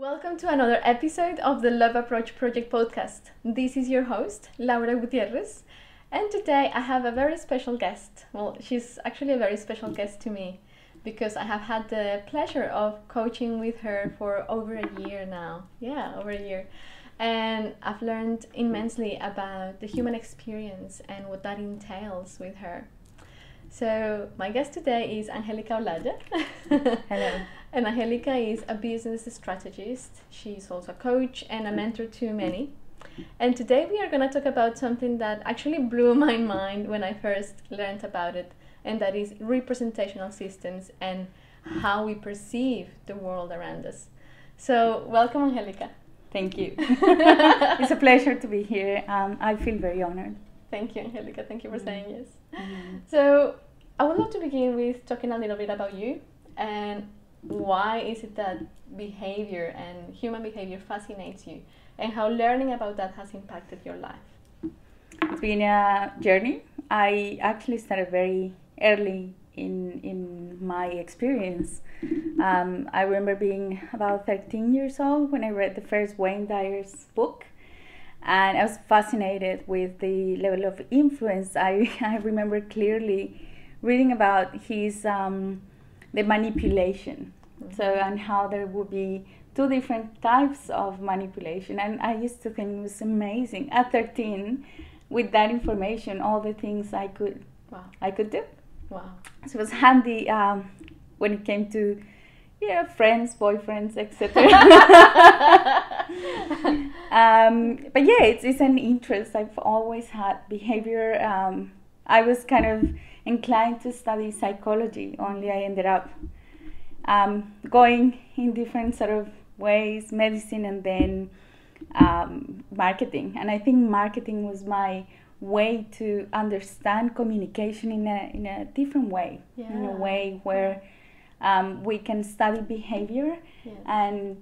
Welcome to another episode of the Love Approach Project podcast. This is your host, Laura Gutierrez, and today I have a very special guest. Well, she's actually a very special guest to me because I have had the pleasure of coaching with her for over a year now. Yeah, over a year. And I've learned immensely about the human experience and what that entails with her. So my guest today is Angelica Olaya. Hello. And Angelica is a business strategist. She's also a coach and a mentor to many. And today we are going to talk about something that actually blew my mind when I first learned about it, and that is representational systems and how we perceive the world around us. So welcome, Angelica. Thank you. It's a pleasure to be here. I feel very honored. Thank you, Angelica. Thank you for saying yes. Mm-hmm. So I would love to begin with talking a little bit about you and why is it that behavior and human behavior fascinates you and how learning about that has impacted your life. It's been a journey. I actually started very early in my experience. I remember being about 13 years old when I read the first Wayne Dyer's book. And I was fascinated with the level of influence. I remember clearly reading about his the manipulation. Mm-hmm. So, and how there would be two different types of manipulation. And I used to think it was amazing at 13, with that information, all the things I could do. Wow. So it was handy when it came to friends, boyfriends, etc. But yeah, it's an interest. I've always had behavior. I was kind of inclined to study psychology, only I ended up going in different sort of ways, medicine and then marketing. And I think marketing was my way to understand communication in a different way, in a way where we can study behavior and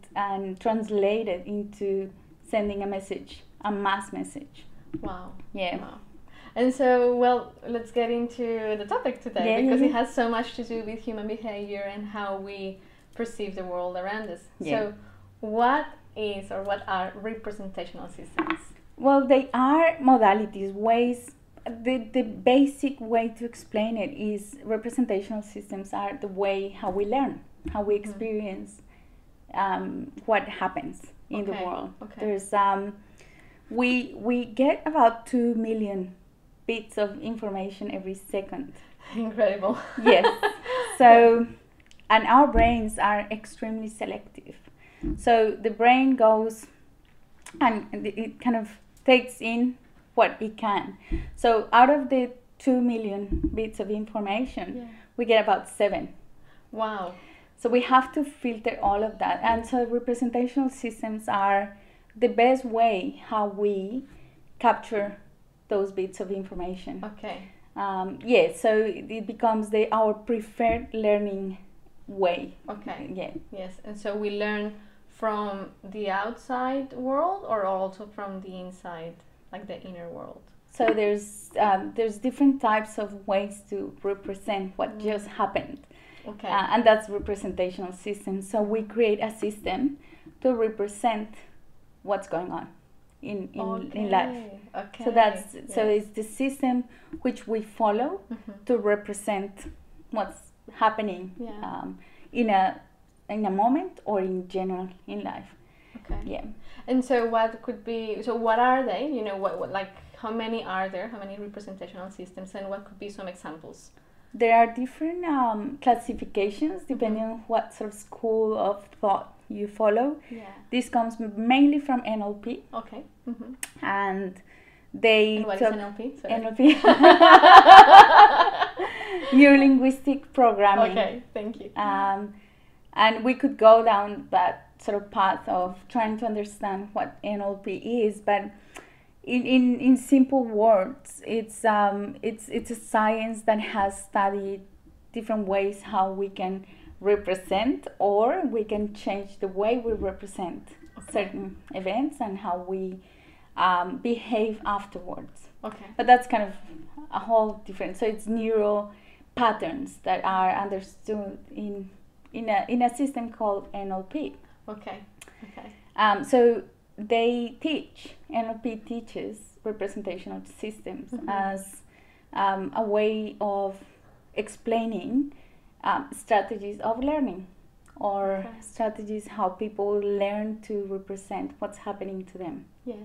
translate it into sending a message, a mass message. Wow. Yeah. Wow. And so, well, let's get into the topic today because it has so much to do with human behavior and how we perceive the world around us. Yeah. So, what are representational systems? Well, they are modalities, ways. The basic way to explain it is representational systems are the way how we learn, how we experience what happens in the world. Okay. There's we get about 2 million bits of information every second. Incredible. Yes. So, and our brains are extremely selective. So the brain goes and it kind of takes in what it can. So out of the 2 million bits of information, we get about 7. Wow. So we have to filter all of that. And so representational systems are the best way how we capture those bits of information. Okay. So it becomes our preferred learning way. Okay. Yeah. Yes. And so we learn from the outside world or also from the inside, like the inner world. So there's different types of ways to represent what just happened. Okay. And that's representational systems. So we create a system to represent what's going on in life. Okay. So so it's the system which we follow to represent what's happening in a moment or in general in life. Okay. Yeah. And so what are they? You know, what like how many are there? How many representational systems, and what could be some examples? There are different classifications depending on what sort of school of thought you follow. Yeah. This comes mainly from NLP. Okay. And they what is NLP? Sorry. NLP. Neuro-linguistic programming. Okay, thank you. And we could go down that sort of path of trying to understand what NLP is, but in simple words, it's a science that has studied different ways how we can represent, or we can change the way we represent certain events and how we behave afterwards. Okay. But that's kind of a whole different. So it's neural patterns that are understood in a system called NLP. Okay. Okay. So they teach, NLP teaches representational systems as a way of explaining strategies of learning, or strategies how people learn to represent what's happening to them. Yes.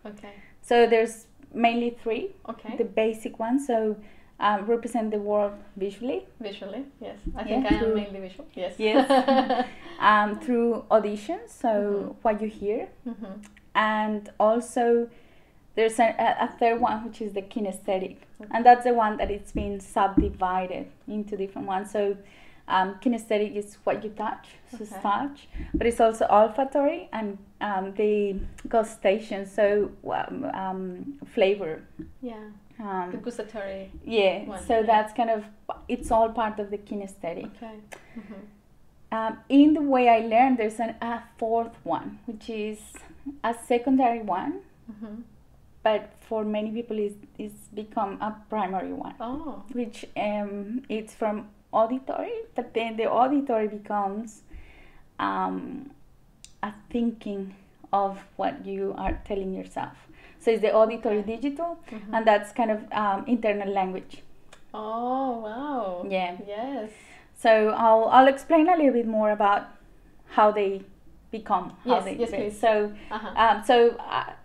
Okay. So there's mainly three. Okay. The basic ones. So represent the world visually. Visually, yes. I think I am mainly visual. Yes. Yes. Through auditions, so what you hear. And also there's a third one, which is the kinesthetic. And that's the one that it's been subdivided into different ones. So kinesthetic is what you touch, so touch, but it's also olfactory and the gustation, so flavor. Yeah. The gustatory. Yeah. One, so that's kind of, it's all part of the kinesthetic. Okay. In the way I learned, there's a fourth one, which is a secondary one, but for many people is become a primary one. Oh. Which it's from auditory, but then the auditory becomes a thinking of what you are telling yourself. So it's the auditory digital, and that's kind of internal language. Oh, wow. Yeah. Yes. So I'll explain a little bit more about how they become. Yes, please. So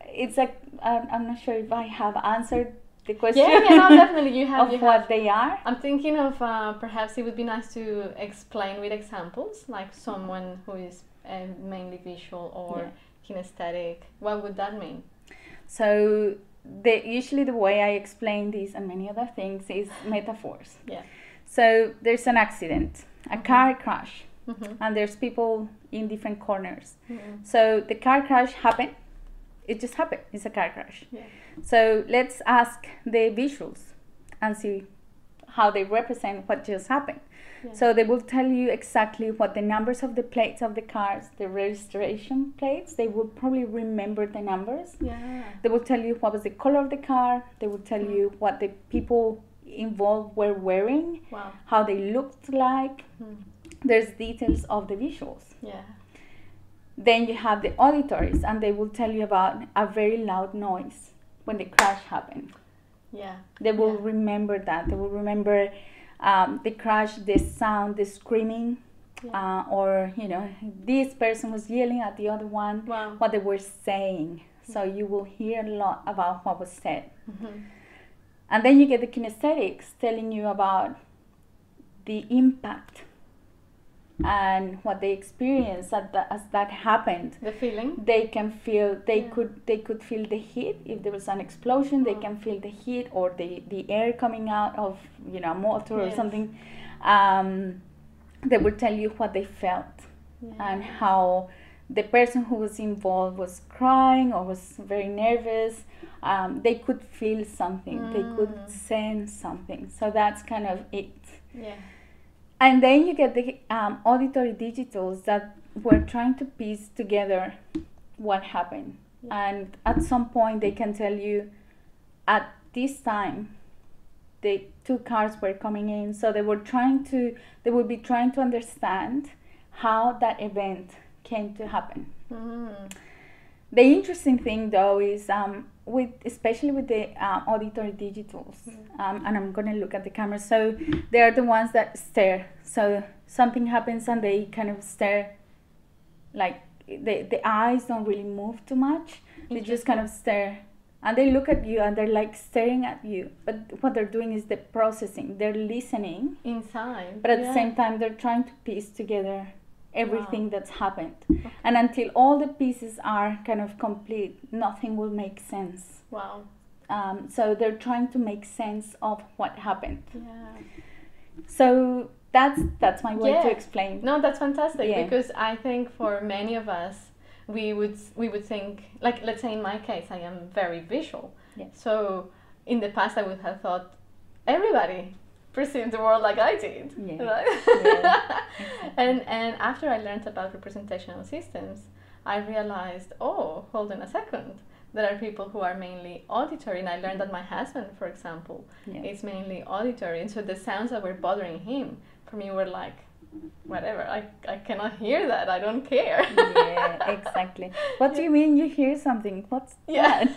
it's like I'm not sure if I have answered the question. Yeah, no, definitely you have. What they are. I'm thinking of perhaps it would be nice to explain with examples, like someone who is mainly visual or kinesthetic. What would that mean? So usually the way I explain this and many other things is metaphors. Yeah. So there's an accident, a car crash, and there's people in different corners. So the car crash happened. It just happened. It's a car crash. Yeah. So let's ask the visuals and see how they represent what just happened. Yeah. So they will tell you exactly what the numbers of the plates of the cars, the registration plates, they will probably remember the numbers. Yeah. They will tell you what was the color of the car. They will tell you what the people involved were wearing, how they looked like. There's details of the visuals. Yeah. Then you have the auditories, and they will tell you about a very loud noise when the crash happened. Yeah. They will remember that. They will remember the crash, the sound, the screaming, or this person was yelling at the other one, what they were saying. So you will hear a lot about what was said. And then you get the kinesthetics telling you about the impact and what they experienced as that happened. The feeling. They can feel. They could feel the heat if there was an explosion. They can feel the heat or the air coming out of a motor or something. They will tell you what they felt and how the person who was involved was crying or was very nervous. They could feel something. They could sense something. So that's kind of it. Yeah. And then you get the auditory digitals that were trying to piece together what happened. And at some point they can tell you at this time the two cars were coming in. So they would be trying to understand how that event came to happen. The interesting thing though is especially with the auditory digitals, and I'm going to look at the camera. So they are the ones that stare. So something happens and they kind of stare, like the eyes don't really move too much. They just kind of stare and they look at you and they're like staring at you. But what they're doing is they're processing, they're listening inside. But at the same time, they're trying to piece together everything that's happened. And until all the pieces are kind of complete, nothing will make sense. Wow. So they're trying to make sense of what happened. Yeah. So that's my way to explain. No, that's fantastic, because I think for many of us, we would think, like, let's say in my case, I am very visual. Yeah. So in the past, I would have thought everybody perceived the world like I did. Yeah. Right? Yeah. And after I learned about representational systems, I realized, oh, hold on a second. There are people who are mainly auditory, and I learned that my husband, for example, is mainly auditory, and so the sounds that were bothering him, for me, were like whatever, I cannot hear that, I don't care. Yeah, exactly. What do you mean you hear something? What's that?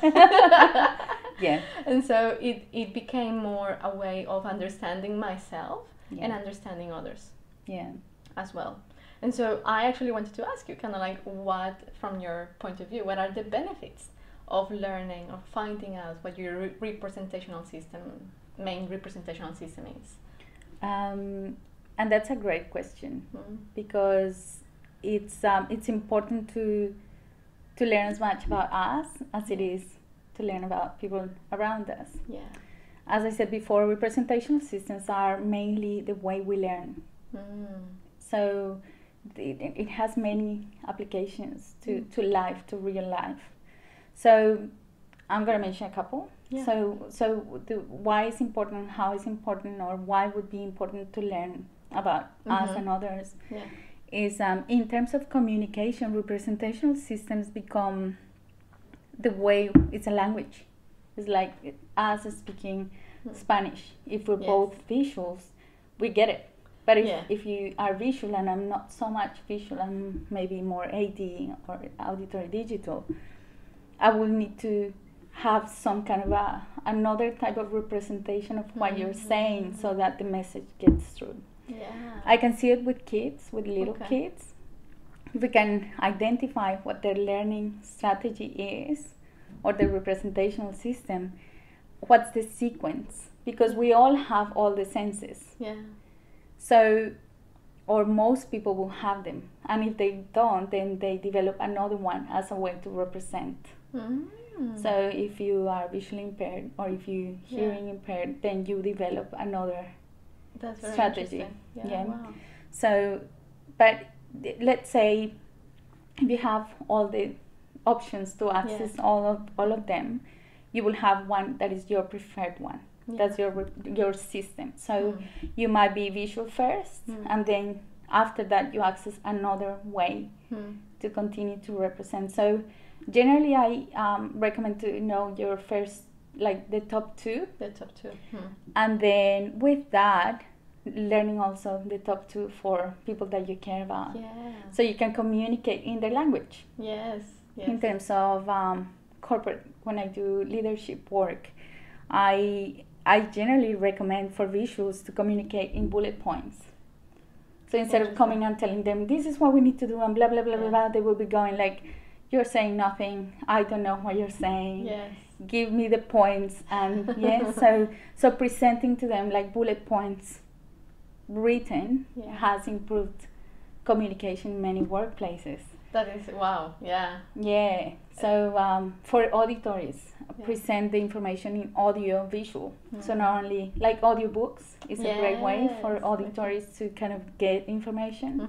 Yeah. And so it became more a way of understanding myself and understanding others. Yeah. As well. And so I actually wanted to ask you kind of like, what, from your point of view, what are the benefits of learning or finding out what your main representational system is? And that's a great question, because it's important to learn as much about us as it is to learn about people around us. Yeah. As I said before, representational systems are mainly the way we learn. So it has many applications to life, to real life. So I'm going to mention a couple. Yeah. So why is important, how is important, or why would be important to learn about us and others is in terms of communication, representational systems become the way, it's a language. It's like us speaking Spanish. If we're both visuals, we get it. But if you are visual and I'm not so much visual, I'm maybe more AD or auditory digital, I will need to have some kind of another type of representation of what you're saying so that the message gets through. Yeah. I can see it with kids, with little kids. If we can identify what their learning strategy is or the representational system, what's the sequence? Because we all have all the senses. Yeah. So, or most people will have them. And if they don't, then they develop another one as a way to represent. So if you are visually impaired or if you're hearing impaired, then you develop another strategy. Yeah. Wow. So, but let's say if you have all the options to access all of them, you will have one that is your preferred one. That's your system. So you might be visual first, and then after that you access another way to continue to represent. So generally I recommend to know your first, like the top two. And then with that, learning also the top two for people that you care about. So you can communicate in their language. Yes. In terms of corporate, when I do leadership work, I generally recommend for visuals to communicate in bullet points. So instead of coming and telling them, this is what we need to do and blah, blah, blah, blah, blah, they will be going like, you're saying nothing, I don't know what you're saying, give me the points. And so presenting to them like bullet points written has improved communication in many workplaces. That is, wow, Yeah, so for auditories, present the information in audio visual. So not only, like audiobooks is a great way for auditories to kind of get information.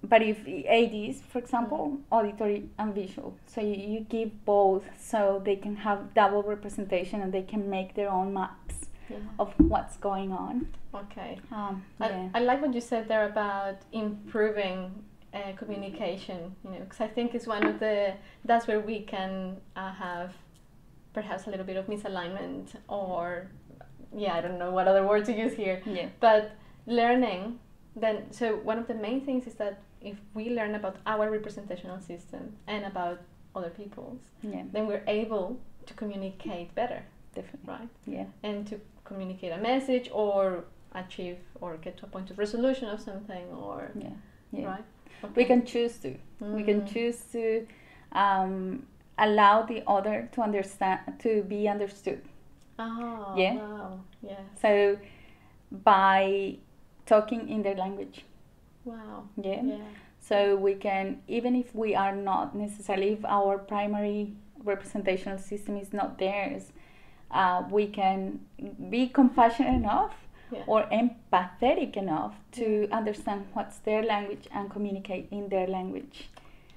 But if ADs, for example, auditory and visual, so you give both so they can have double representation and they can make their own maps of what's going on. Okay. I like what you said there about improving communication, because I think it's one of that's where we can have perhaps a little bit of misalignment, or I don't know what other word to use here, but learning then, so one of the main things is that if we learn about our representational system and about other people's, then we're able to communicate better. Definitely. Right? And to communicate a message or achieve or get to a point of resolution of something, or right? Okay. We can choose to. We can choose to allow the other to understand, to be understood. Oh, wow. Yeah. So by talking in their language. Wow. Yeah. So we can, even if we are not necessarily, if our primary representational system is not theirs, we can be compassionate enough or empathetic enough to understand what's their language and communicate in their language.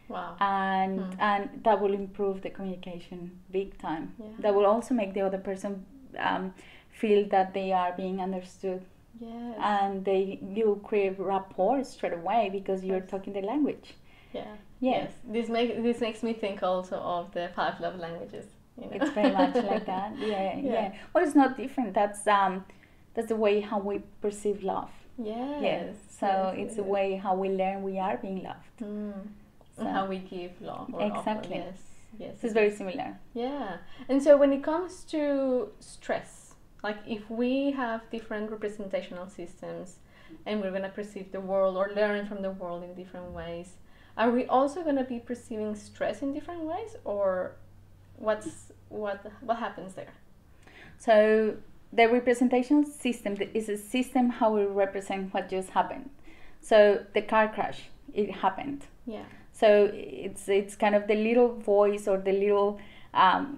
Wow. And that will improve the communication big time. That will also make the other person feel that they are being understood. Yes. And you create rapport straight away because you're talking the language. Yes. This makes me think also of the 5 love languages. It's very much like that. Well, it's not different. That's the way how we perceive love. Yes. Yeah. So yes, it's yes, a way how we learn we are being loved. Mm. So, And how we give love or exactly. offer. Yes. Yes. So it's very similar. Yeah. And so when it comes to stress, like if we have different representational systems and we're going to perceive the world or learn from the world in different ways, are we also going to be perceiving stress in different ways, or what happens there? So the representational system is a system how we represent what just happened. So the car crash, it happened. Yeah. So it's kind of the little voice or the little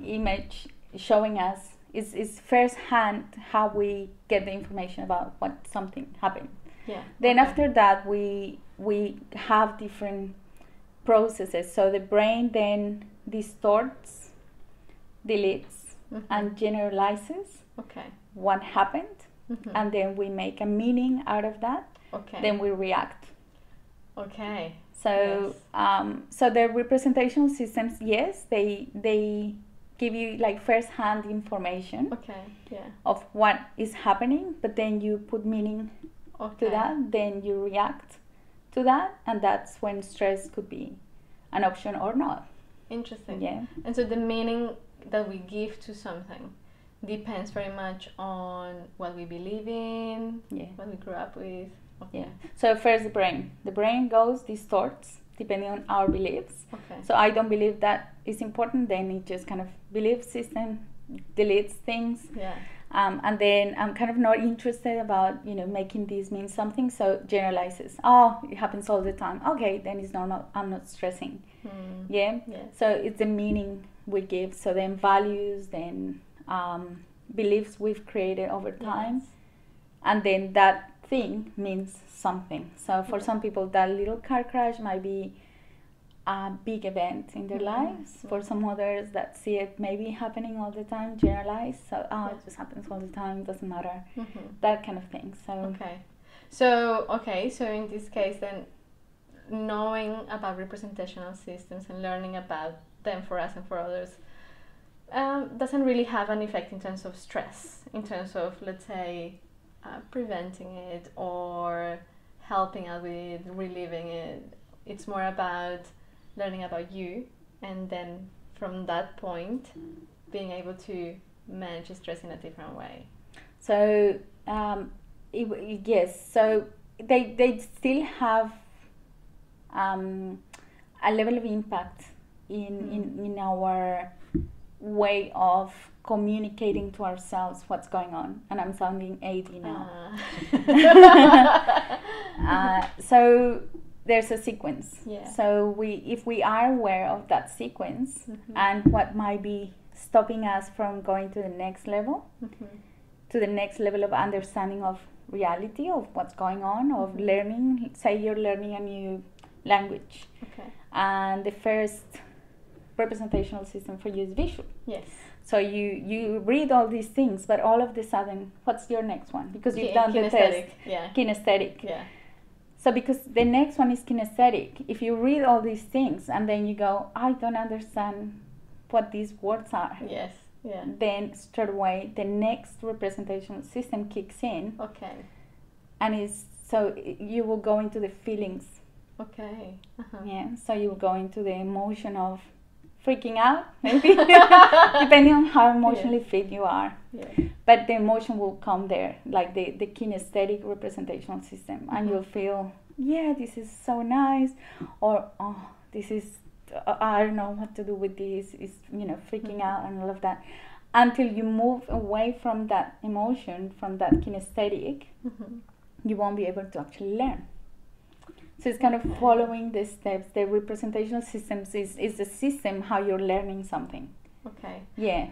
image showing us is first hand how we get the information about what something happened. Yeah. Then after that we have different processes. So the brain then distorts, deletes, and generalizes what happened, and then we make a meaning out of that. Then we react. Okay. So so the representational systems, yes, they give you like first-hand information of what is happening, but then you put meaning to that, then you react to that, and that's when stress could be an option or not. Interesting. Yeah. And so the meaning that we give to something depends very much on what we believe in, what we grew up with. Yeah. So first the brain goes, distorts depending on our beliefs. So I don't believe that is important, then it just kind of belief system deletes things. Yeah. And then I'm kind of not interested about, making this mean something, so generalizes. Oh, it happens all the time. Okay, then it's normal. I'm not stressing. Yeah. So it's the meaning we give. So then values, then beliefs we've created over time, and then that thing means something. So for some people, that little car crash might be a big event in their lives. For some others that see it maybe happening all the time, generalized. So it just happens all the time, doesn't matter. That kind of thing. So So in this case then, knowing about representational systems and learning about them for us and for others doesn't really have an effect in terms of stress, in terms of, let's say, preventing it or helping out with relieving it. It's more about learning about you, and then from that point being able to manage stress in a different way. So yes, so they still have a level of impact in our way of communicating to ourselves what's going on. And I'm sounding 80 now. So there's a sequence. So if we are aware of that sequence and what might be stopping us from going to the next level, to the next level of understanding of reality, of what's going on, of learning. Say you're learning a new language, and the first representational system for you is visual. So you read all these things, but all of a sudden, what's your next one? Because you've done the test. Kinesthetic. So because the next one is kinesthetic, if you read all these things and then you go, I don't understand what these words are. Then straight away the next representational system kicks in. And so you will go into the feelings. So you will go into the emotion of freaking out, maybe, depending on how emotionally fit you are. But the emotion will come there, like the kinesthetic representational system, and you'll feel, this is so nice, or this is, I don't know what to do with this, is freaking out and all of that, until you move away from that emotion, from that kinesthetic, you won't be able to actually learn. So it's kind of following the steps. The representational systems is the system how you're learning something.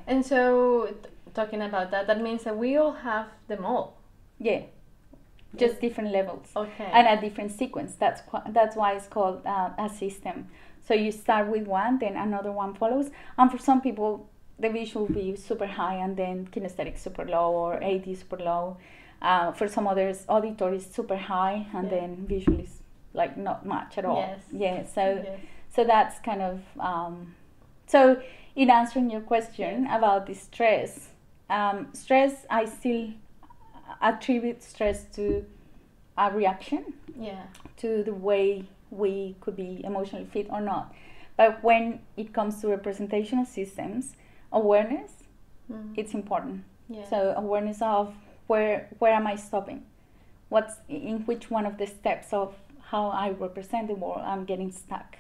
And so talking about that means that we all have them all. Just different levels. And a different sequence. That's why it's called a system. So you start with one, then another one follows. And for some people, the visual will be super high, and then kinesthetic super low, or AD super low. For some others, auditory is super high, and then visual is like not much at all. So that's kind of so in answering your question about the stress, I still attribute stress to a reaction Yeah. to the way we could be emotionally fit or not. But when it comes to representational systems, awareness, it's important. Yeah. So awareness of where am I stopping? What's in which one of the steps of how I represent the world I'm getting stuck.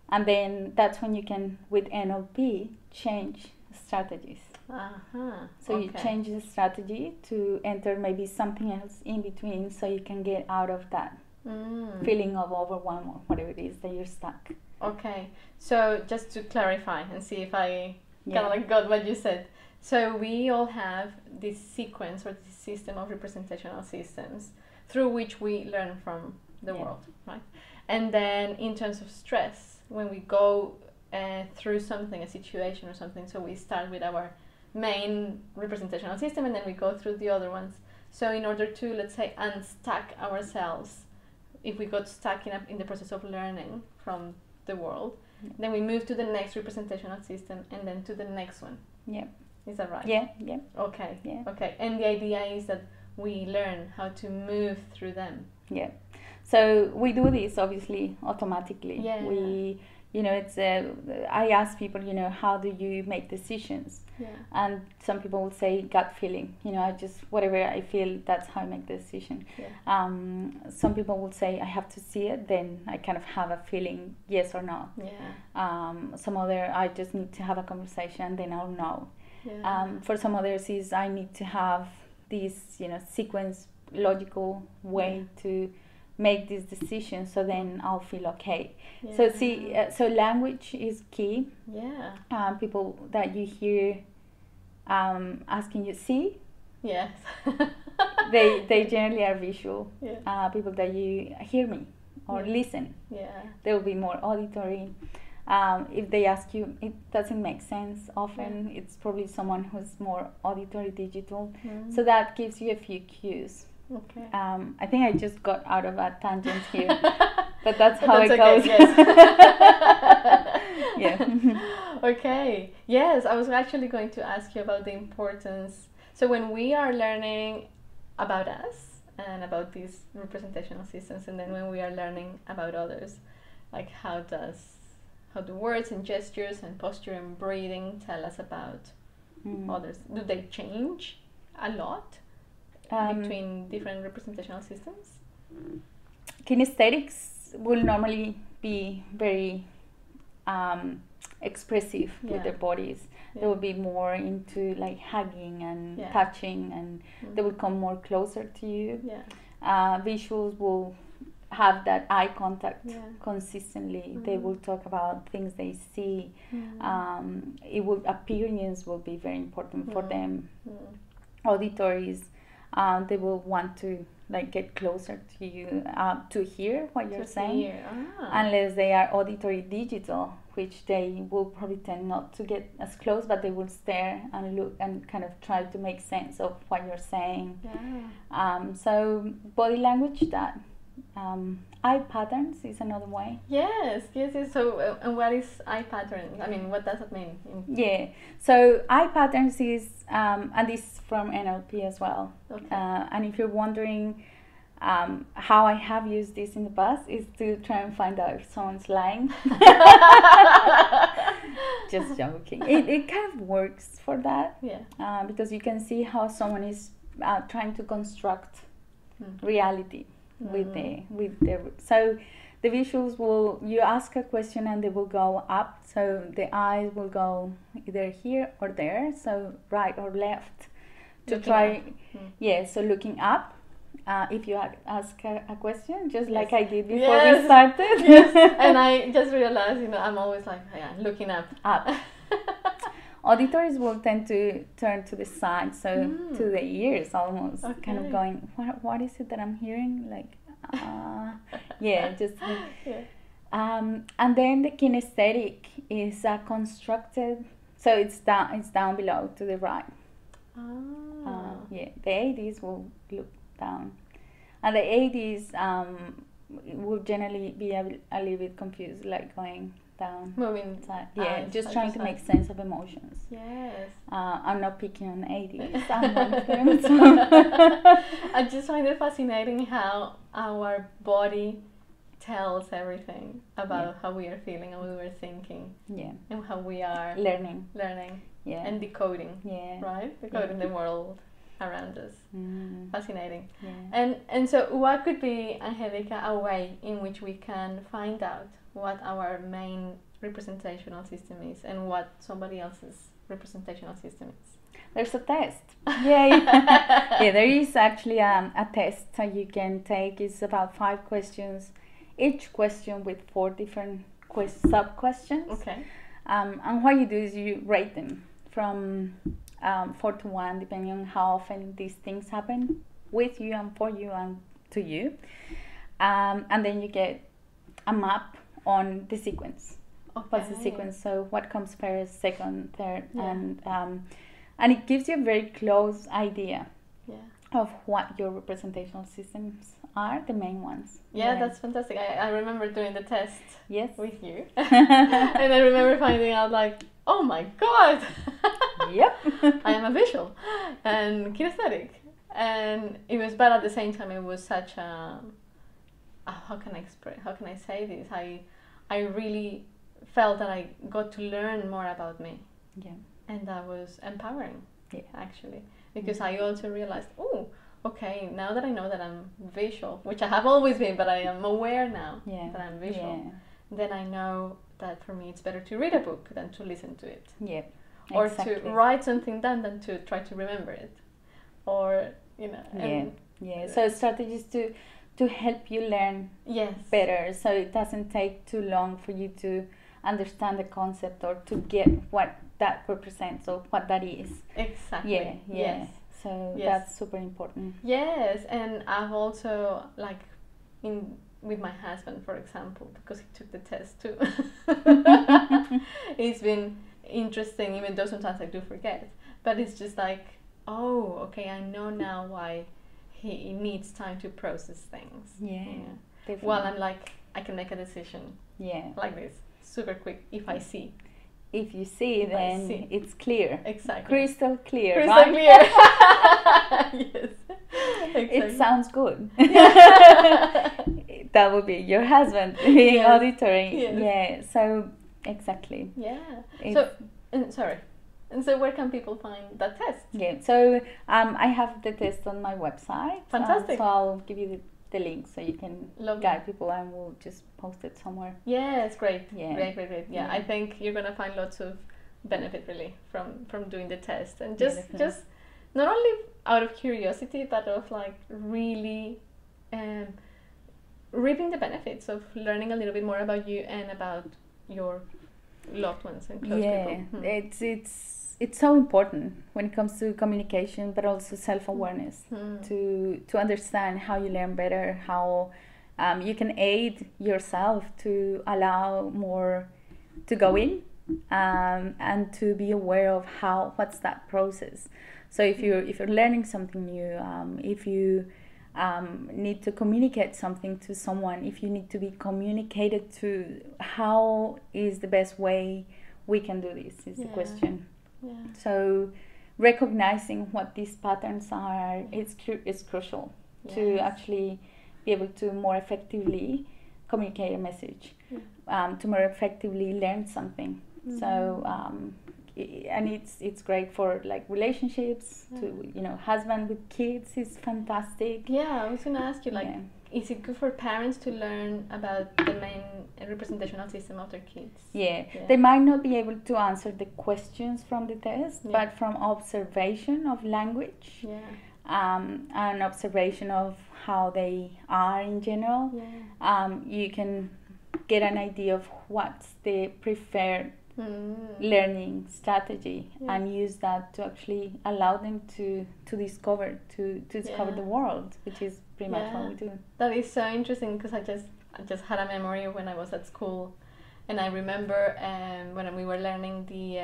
And then that's when you can, with NLP, change strategies. So you change the strategy to enter maybe something else in between, so you can get out of that feeling of overwhelm or whatever it is that you're stuck. Okay, so just to clarify and see if I kind of like got what you said. So we all have this sequence or this system of representational systems through which we learn from the world, right? And then in terms of stress, when we go through something, a situation or something, so we start with our main representational system and then we go through the other ones. So in order to, let's say, unstuck ourselves, if we got stuck in the process of learning from the world, then we move to the next representational system and then to the next one. Yeah. Is that right? Yeah, yeah. Okay. Yeah. Okay. And the idea is that we learn how to move through them. Yeah. So we do this obviously automatically. Yeah. We, it's I ask people, how do you make decisions? Yeah. And some people will say gut feeling. I just whatever I feel, that's how I make the decision. Yeah. Some people will say I have to see it, then I kind of have a feeling, yes or no. Yeah. Some other I just need to have a conversation, then I'll know. Yeah. For some others is I need to have this sequence, logical way to make this decision, so then I'll feel okay. Yeah. So language is key. Yeah. People that you hear asking you, see? Yes. they generally are visual. Yeah. People that you hear me or listen, they will be more auditory. If they ask you, it doesn't make sense often. It's probably someone who's more auditory digital. So that gives you a few cues. Okay. I think I just got out of a tangent here, but that's how it goes. Yes. Yeah. Okay. Yes, I was actually going to ask you about the importance. So when we are learning about us and about these representational systems, and then when we are learning about others, like how do words and gestures and posture and breathing tell us about others? Do they change a lot between different representational systems? Kinesthetics will normally be very expressive with their bodies. They will be more into like hugging and touching, and they will come more closer to you. Visuals will have that eye contact consistently. They will talk about things they see. Appearance will be very important for them. Auditories, they will want to like get closer to you to hear what you're saying. Unless they are auditory digital, which they will probably tend not to get as close, but they will stare and look and kind of try to make sense of what you're saying. So body language, that eye patterns is another way. Yes. So, and what is eye patterns? I mean, what does it mean? So eye patterns is, and this is from NLP as well. Okay. And if you're wondering how I have used this in the past, is to try and find out if someone's lying. Just joking. It kind of works for that. Because you can see how someone is trying to construct reality. So the visuals will, you ask a question and they will go up, so the eyes will go either here or there, so right or left, to looking try up. So looking up, if you ask a question, just like I did before we started. And I just realized, I'm always like looking up. Auditories will tend to turn to the side, so to the ears almost, kind of going, what is it that I'm hearing? Like, and then the kinesthetic is constructed, so it's down below to the right. The ADs will look down, and the ADs will generally be a little bit confused, like going down. Moving. Just trying to make sense of emotions. Yes. I'm not picking on 80s. I'm one of them. So. I just find it fascinating how our body tells everything about how we are feeling and what we were thinking. Yeah. And how we are learning. Yeah. And decoding. Yeah. Right? Decoding the world around us. Fascinating. Yeah. And so what could be, Angelica, a way in which we can find out what our main representational system is and what somebody else's representational system is? There's a test. Yeah. There is actually a test that you can take. It's about 5 questions, each question with 4 different sub-questions. Okay. And what you do is you rate them from 4 to 1, depending on how often these things happen with you and for you and to you. And then you get a map on the sequence. Okay. What's the sequence? So what comes first, second, third, and it gives you a very close idea of what your representational systems are, the main ones. Yeah, that's fantastic. I remember doing the test with you. And I remember finding out like, oh my God, yep, I am a visual and kinesthetic. And it was, but at the same time, it was such a, how can I say this? I really felt that I got to learn more about me. Yeah. And that was empowering, actually, because I also realized, oh, okay, now that I know that I'm visual, which I have always been, but I am aware now that I'm visual, then I know that for me it's better to read a book than to listen to it. Yeah. Or to write something down than to try to remember it. Or, you know. So strategies to help you learn better, so it doesn't take too long for you to understand the concept or to get what that represents or what that is. Exactly. Yes. So that's super important. Yes, and I've also, like, with my husband, for example, because he took the test too. It's been interesting, even though sometimes I do forget. But it's just like, oh, okay, I know now why he needs time to process things. Yeah. Well, I'm like, I can make a decision. Yeah. Like this, super quick, if I see. If you see, then it's clear. Exactly. Crystal clear. Crystal right? clear. Yes. Exactly. It sounds good. That would be your husband being auditory. Yes. Yeah. So exactly. Yeah. So, sorry. And so where can people find that test? Yeah. So I have the test on my website. Fantastic. So I'll give you the link so you can guide people, and we'll just post it somewhere. Yes, great. Yeah. Great. Yeah, I think you're gonna find lots of benefit really from doing the test, and just not only out of curiosity, but of like really reaping the benefits of learning a little bit more about you and about your loved ones and close people. It's so important when it comes to communication, but also self-awareness to understand how you learn better, how you can aid yourself to allow more to go in, and to be aware of what's that process. So if you're learning something new, if you need to communicate something to someone, if you need to be communicated to, how is the best way we can do this is the question. Yeah. So recognizing what these patterns are is crucial to actually be able to more effectively communicate a message, to more effectively learn something. So and it's great for like relationships, to husband with kids is fantastic. I was gonna ask you, like, is it good for parents to learn about the main representational system of their kids? They might not be able to answer the questions from the test, but from observation of language, and observation of how they are in general, you can get an idea of what's the preferred learning strategy, and use that to actually allow them to discover the world, which is pretty much what we do. That is so interesting, because I just had a memory when I was at school, and I remember when we were learning the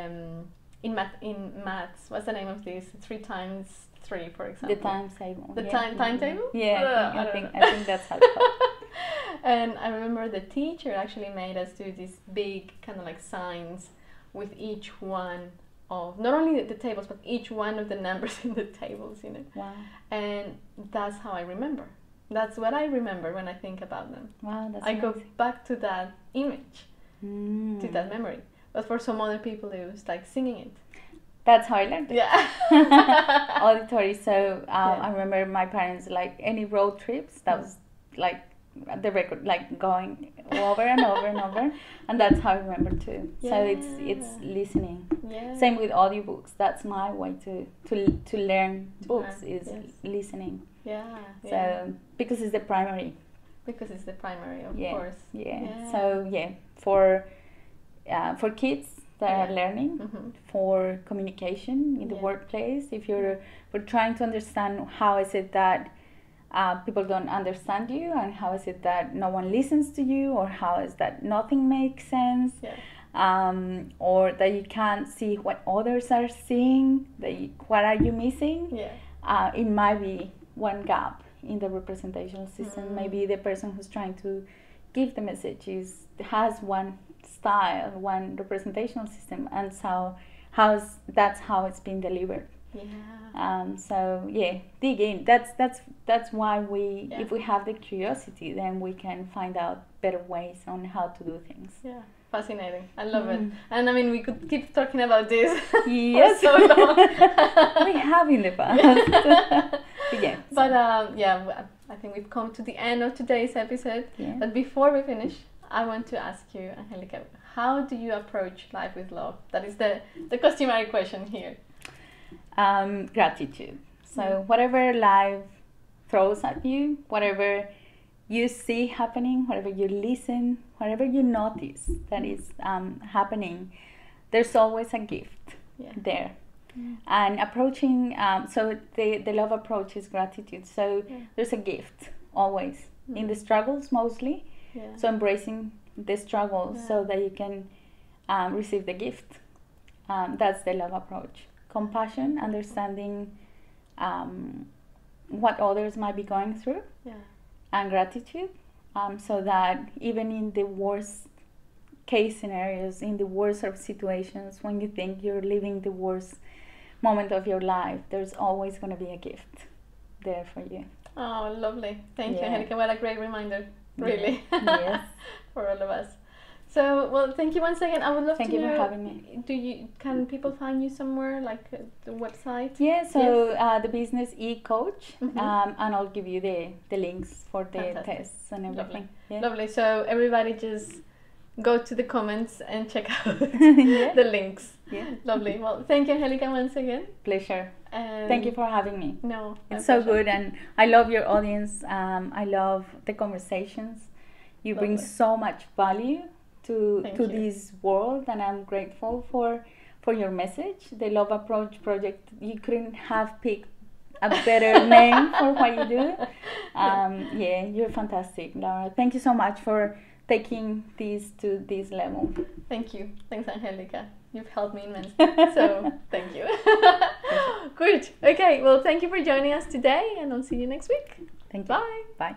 in maths, what's the name of this? 3 times 3, for example. The timetable. The timetable. I think that's how it's called. And I remember the teacher actually made us do these big kind of like signs with each one of, not only the tables, but each one of the numbers in the tables, you know. Wow. And that's how I remember. That's what I remember when I think about them. Wow, that's I go amazing. back to that image, to that memory. But for some other people, it was like singing it. That's how I learned it. Yeah. Auditory. So I remember my parents, like any road trips, that was like the record, like going over and over and over, and that's how I remember too. So it's listening. Yeah. Same with audiobooks. That's my way to learn books, is listening. Yeah. So because it's the primary. Because it's the primary, of Yeah. course. Yeah. So for kids that are learning, for communication in the workplace, if we're trying to understand how is it that people don't understand you, and how is it that no one listens to you, or how is that nothing makes sense, or that you can't see what others are seeing, what are you missing? It might be one gap in the representational system. Maybe the person who's trying to give the message has one style, one representational system, and so that's how it's been delivered. So dig in. That's why if we have the curiosity, then we can find out better ways on how to do things. Fascinating. I love it. And I mean, we could keep talking about this yes. for so long. We have in the past. But I think we've come to the end of today's episode. But before we finish, I want to ask you, Angelica, how do you approach life with love? That is the customary question here. Gratitude. So whatever life throws at you, whatever you see happening, whatever you listen, whatever you notice that is happening, there's always a gift there. And approaching, so the love approach is gratitude. So there's a gift always in the struggles mostly. So embracing the struggles so that you can receive the gift. That's the love approach. Compassion, understanding what others might be going through, and gratitude, so that even in the worst case scenarios, in the worst of situations, when you think you're living the worst moment of your life, there's always going to be a gift there for you. Oh, lovely. Thank you, Angelica. What a great reminder, really, yes. for all of us. So, well, thank you once again. I would love to know. Thank you for having me. Can people find you somewhere, like the website? Yeah, so the business e-coach, and I'll give you the links for the tests and everything. Lovely. So everybody just go to the comments and check out the links. Lovely. Well, thank you, Angelica, once again. Pleasure. And thank you for having me. No, it's so good, and I love your audience. I love the conversations. You bring so much value to this world, and I'm grateful for your message. The Love Approach Project, you couldn't have picked a better name for what you do. You're fantastic, Laura. Thank you so much for taking this to this level. Thank you. Thanks, Angelica. You've helped me immensely. So thank you. Good. Okay, well, thank you for joining us today, and I'll see you next week. Thank you. Bye. Bye.